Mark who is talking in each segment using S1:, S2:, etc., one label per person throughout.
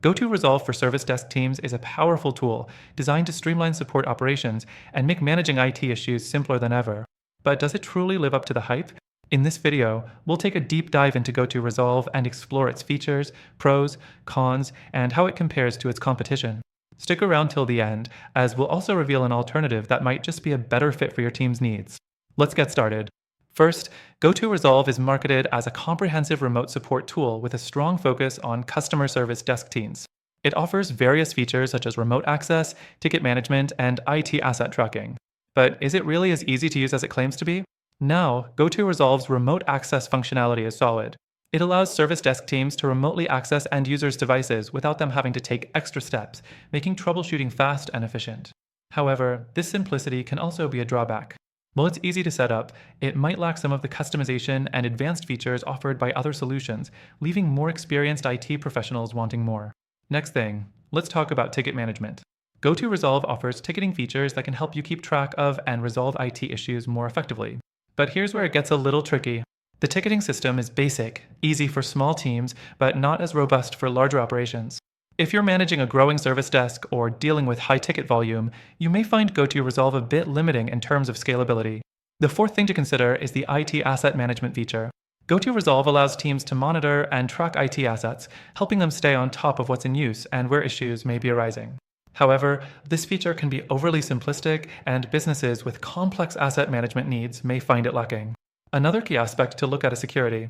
S1: GoTo Resolve for service desk teams is a powerful tool designed to streamline support operations and make managing IT issues simpler than ever. But does it truly live up to the hype? In this video, we'll take a deep dive into GoTo Resolve and explore its features, pros, cons, and how it compares to its competition. Stick around till the end, as we'll also reveal an alternative that might just be a better fit for your team's needs. Let's get started. First, GoTo Resolve is marketed as a comprehensive remote support tool with a strong focus on customer service desk teams. It offers various features such as remote access, ticket management, and IT asset tracking. But is it really as easy to use as it claims to be? Now, GoTo Resolve's remote access functionality is solid. It allows service desk teams to remotely access end users' devices without them having to take extra steps, making troubleshooting fast and efficient. However, this simplicity can also be a drawback. While it's easy to set up, it might lack some of the customization and advanced features offered by other solutions, leaving more experienced IT professionals wanting more. Next thing, let's talk about ticket management. GoTo Resolve offers ticketing features that can help you keep track of and resolve IT issues more effectively. But here's where it gets a little tricky. The ticketing system is basic, easy for small teams, but not as robust for larger operations. If you're managing a growing service desk or dealing with high ticket volume, you may find GoTo Resolve a bit limiting in terms of scalability. The fourth thing to consider is the IT asset management feature. GoTo Resolve allows teams to monitor and track IT assets, helping them stay on top of what's in use and where issues may be arising. However, this feature can be overly simplistic, and businesses with complex asset management needs may find it lacking. Another key aspect to look at is security.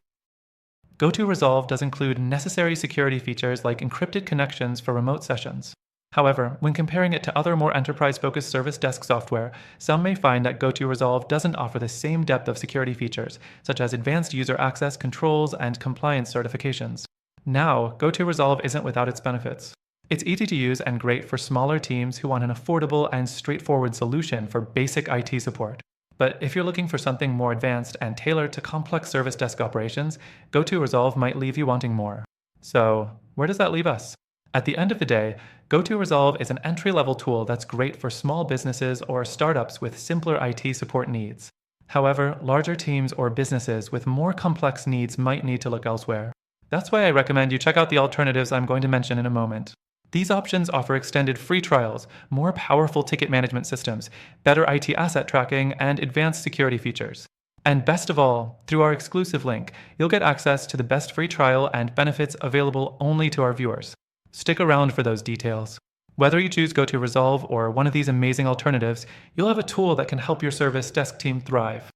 S1: GoTo Resolve does include necessary security features like encrypted connections for remote sessions. However, when comparing it to other more enterprise-focused service desk software, some may find that GoTo Resolve doesn't offer the same depth of security features, such as advanced user access controls and compliance certifications. Now, GoTo Resolve isn't without its benefits. It's easy to use and great for smaller teams who want an affordable and straightforward solution for basic IT support. But if you're looking for something more advanced and tailored to complex service desk operations, GoTo Resolve might leave you wanting more. So, where does that leave us? At the end of the day, GoTo Resolve is an entry-level tool that's great for small businesses or startups with simpler IT support needs. However, larger teams or businesses with more complex needs might need to look elsewhere. That's why I recommend you check out the alternatives I'm going to mention in a moment. These options offer extended free trials, more powerful ticket management systems, better IT asset tracking, and advanced security features. And best of all, through our exclusive link, you'll get access to the best free trial and benefits available only to our viewers. Stick around for those details. Whether you choose GoTo Resolve or one of these amazing alternatives, you'll have a tool that can help your service desk team thrive.